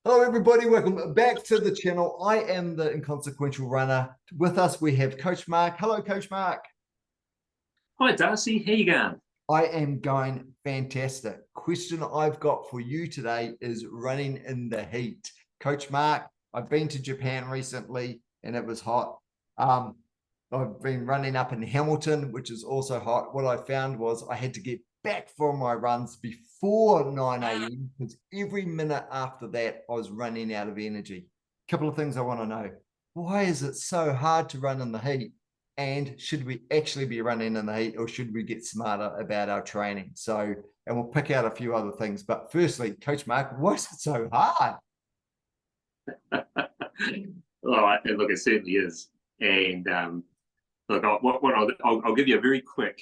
Hello, everybody. Welcome back to the channel. I am the Inconsequential Runner. With us, we have Coach Mark. Hello, Coach Mark. Hi, Darcy. How you going? I am going fantastic. Question I've got for you today is running in the heat. Coach Mark, I've been to Japan recently and it was hot. I've been running up in Hamilton, which is also hot. What I found was I had to get back from my runs before 9 a.m. because every minute after that, I was running out of energy. A couple of things I want to know. Why is it so hard to run in the heat? And should we actually be running in the heat, or should we get smarter about our training? So, and we'll pick out a few other things. But firstly, Coach Mark, why is it so hard? Well, look, it certainly is. And look, I'll give you a very quick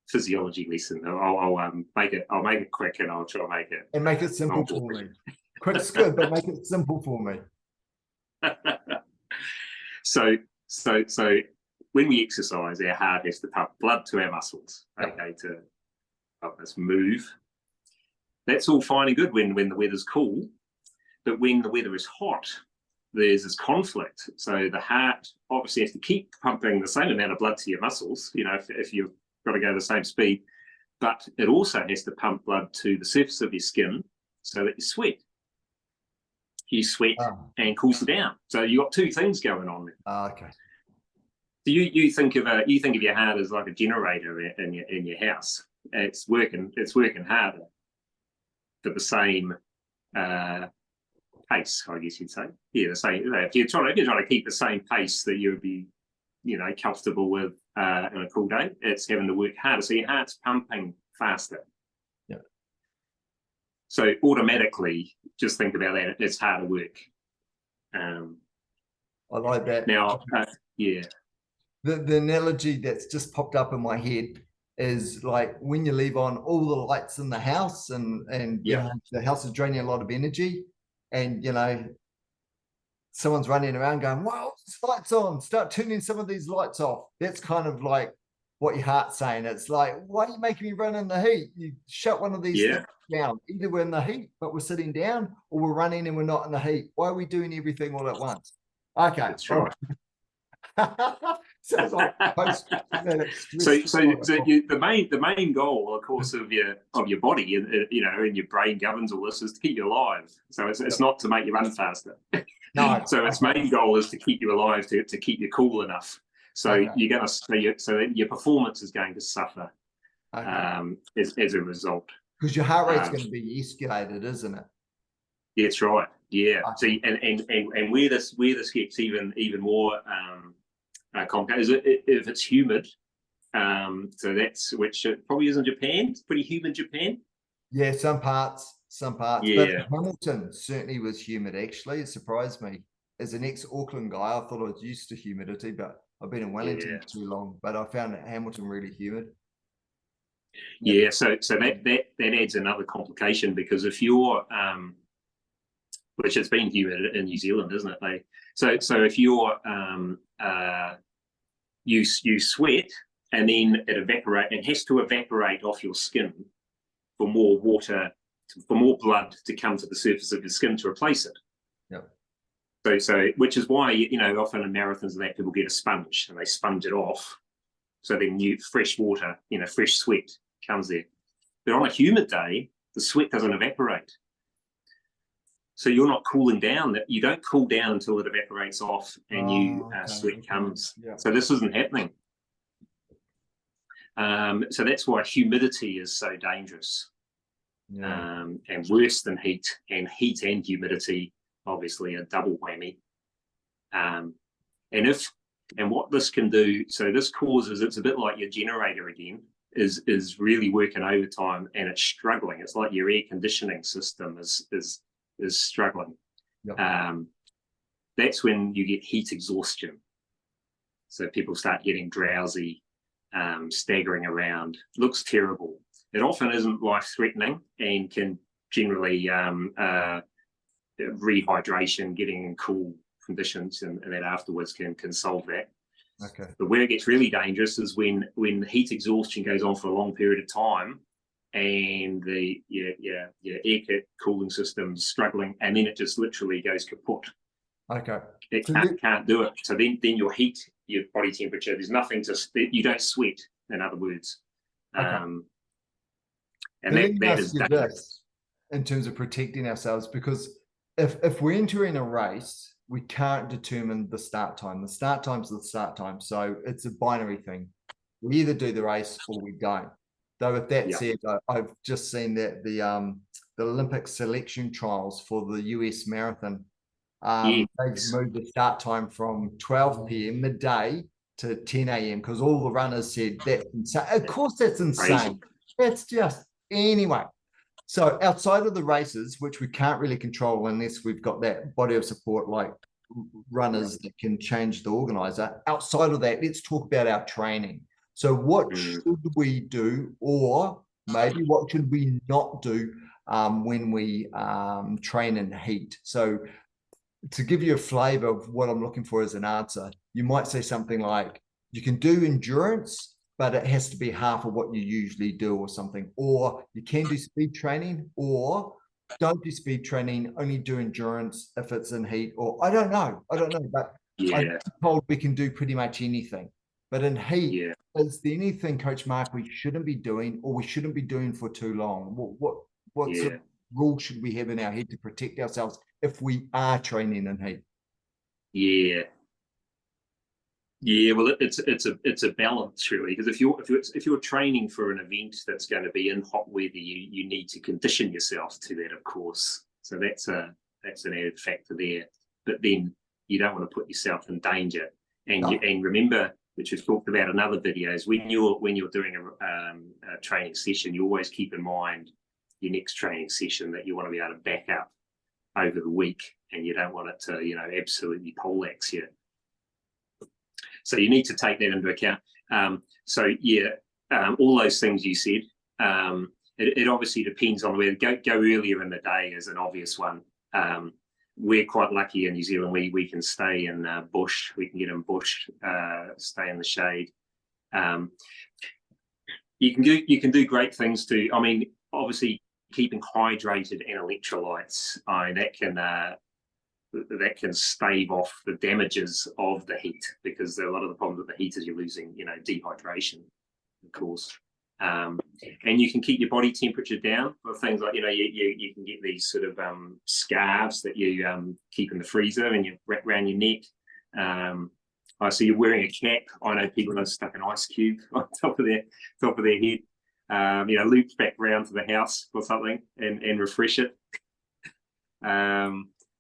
physiology lesson. I'll make it quick, and I'll try to make it And make it simple for me. Quick's good, but make it simple for me. So when we exercise, our heart has to pump blood to our muscles, okay, to help us move. That's all fine and good when the weather's cool, but when the weather is hot, there's this conflict. So the heart obviously has to keep pumping the same amount of blood to your muscles, if you've got to go the same speed, but it also has to pump blood to the surface of your skin so that you sweat and cools it down. So you got two things going on there. Okay. So you think of your heart as like a generator in your house. It's working harder for the same pace, I guess you'd say. Yeah, the same. If you're trying to keep the same pace that you would be, comfortable with in a cool day, it's having to work harder. So your heart's pumping faster. Yeah. So automatically, just think about that. It's harder work. I like that. Now, yeah. The analogy that's just popped up in my head is like when you leave on all the lights in the house and the house is draining a lot of energy, and someone's running around going, "Wow, this light's on, start turning some of these lights off." That's kind of like what your heart's saying. It's like, why are you making me run in the heat? You shut one of these things down. Either we're in the heat but we're sitting down, or we're running and we're not in the heat. Why are we doing everything all at once? Okay, that's right. Sounds like the main goal, of course, of your body, and your brain governs all this, is to keep you alive. So it's not to make you run faster. No. So its main goal is to keep you alive, to keep you cool enough. So your performance is going to suffer as a result. Because your heart rate's going to be escalated, isn't it? That's right. Yeah. See, and where this gets even more complicated is if it's humid. So which it probably is in Japan. It's pretty humid Japan. Yeah, some parts. Yeah. But Hamilton certainly was humid. Actually, it surprised me. As an ex-Auckland guy, I thought I was used to humidity, but I've been in Wellington too long. But I found Hamilton really humid. Yeah. So that adds another complication, because if you're which has been humid in New Zealand, isn't it? So if you're you sweat, and then it has to evaporate off your skin for more water, for more blood to come to the surface of your skin to replace it. Yeah. So which is why often in marathons that people get a sponge and they sponge it off, so then fresh water, fresh sweat comes there. But on a humid day, the sweat doesn't evaporate. So you're not cooling down. You don't cool down until it evaporates off and sweat comes. Yeah. So this isn't happening. So that's why humidity is so dangerous, and worse than heat. And heat and humidity, obviously, a double whammy. And what this can do, so this causes, it's a bit like your generator again, is really working overtime, and it's struggling. It's like your air conditioning system is struggling. Yep. That's when you get heat exhaustion. So people start getting drowsy, staggering around. Looks terrible. It often isn't life-threatening, and can generally rehydration, getting in cool conditions, and that afterwards can solve that. Okay. But where it gets really dangerous is when heat exhaustion goes on for a long period of time, and the your air cooling system's struggling, and then it just literally goes kaput. Okay. It can't do it. So then your heat, your body temperature, there's nothing to, you don't sweat, in other words. Okay. And that is dangerous. In terms of protecting ourselves, because if we're entering a race, we can't determine the start time. The start time's the start time. So it's a binary thing. We either do the race or we don't. Though with that said, I've just seen that the Olympic selection trials for the US Marathon, they've moved the start time from 12 p.m. midday to 10 a.m. because all the runners said that's insane. Of course, that's insane. That's just anyway. So outside of the races, which we can't really control unless we've got that body of support like runners that can change the organizer, outside of that, let's talk about our training. So what should we do, or maybe what should we not do when we train in heat? So to give you a flavor of what I'm looking for as an answer, you might say something like, you can do endurance, but it has to be half of what you usually do or something. Or you can do speed training, or don't do speed training, only do endurance if it's in heat. Or I don't know, but I'm told we can do pretty much anything. But in heat, is there anything, Coach Mark, we shouldn't be doing, or we shouldn't be doing for too long? What sort of rule should we have in our head to protect ourselves if we are training in heat? Well, it's a balance really, because if you're training for an event that's going to be in hot weather, you need to condition yourself to that, of course. So that's an added factor there. But then you don't want to put yourself in danger. And remember, which we've talked about in other videos, when you're doing a training session, you always keep in mind your next training session that you want to be able to back up over the week, and you don't want it to absolutely poleaxe you. So you need to take that into account. All those things you said. It obviously depends on where. Go earlier in the day is an obvious one. We're quite lucky in New Zealand. We can stay in bush. We can get in bush, stay in the shade. You can do great things too. I mean, obviously keeping hydrated and electrolytes. That can stave off the damages of the heat, because a lot of the problems with the heat is you're losing, dehydration, of course. And you can keep your body temperature down for things like, you can get these sort of scarves that you keep in the freezer and you wrap around your neck. I see you're wearing a cap. I know people that have stuck an ice cube on top of their head. Looped back round to the house or something and refresh it.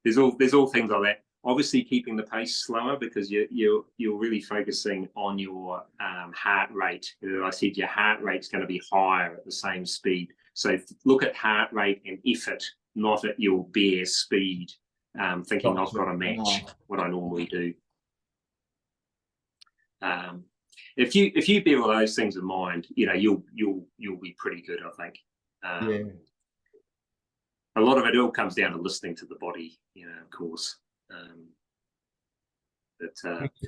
There's all things like that. Obviously, keeping the pace slower, because you're really focusing on your heart rate. As I said, your heart rate's going to be higher at the same speed. So look at heart rate and effort, not at your bare speed. Thinking I've got to match what I normally do. If you bear all those things in mind, you'll be pretty good, I think. A lot of it all comes down to listening to the body, of course.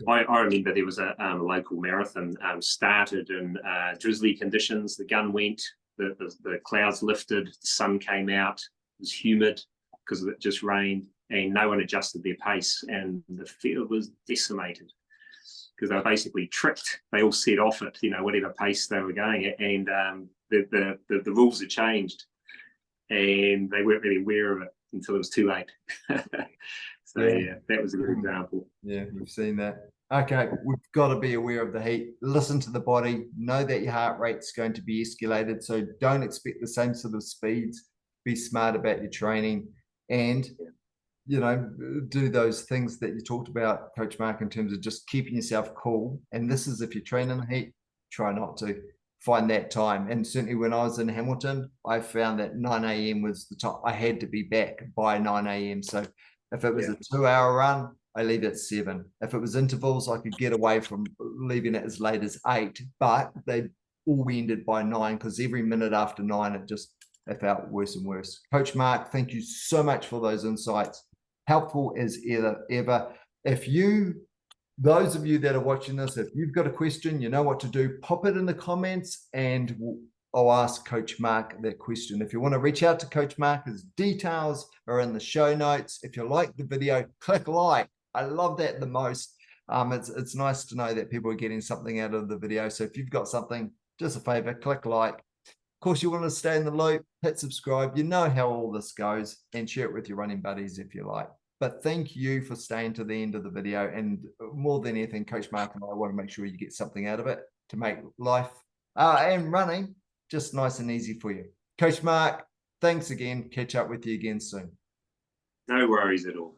I remember there was a local marathon started in drizzly conditions. The gun went, the clouds lifted, the sun came out, it was humid because it just rained, and no one adjusted their pace, and the field was decimated because they were basically tricked. They all set off at whatever pace they were going at, and the rules had changed. And they weren't really aware of it until it was too late. So that was a good example. Yeah, we've seen that. Okay, we've got to be aware of the heat. Listen to the body. Know that your heart rate's going to be escalated. So don't expect the same sort of speeds. Be smart about your training, and do those things that you talked about, Coach Mark, in terms of just keeping yourself cool. And this is if you're training in the heat, try not to. Find that time. And certainly when I was in Hamilton, I found that 9 a.m. was the time. I had to be back by 9 a.m. So if it was a 2-hour run, I leave at 7. If it was intervals, I could get away from leaving it as late as 8, but they all ended by 9, because every minute after 9, it felt worse and worse. Coach Mark, thank you so much for those insights. Helpful as ever. Those of you that are watching this, if you've got a question, you know what to do. Pop it in the comments, and I'll ask Coach Mark that question. If you want to reach out to Coach Mark, his details are in the show notes. If you like the video, click like. I love that the most. It's nice to know that people are getting something out of the video. So if you've got something, just a favor, click like. Of course, you want to stay in the loop, hit subscribe. You know how all this goes, and share it with your running buddies if you like. But thank you for staying to the end of the video. And more than anything, Coach Mark and I want to make sure you get something out of it to make life and running just nice and easy for you. Coach Mark, thanks again. Catch up with you again soon. No worries at all.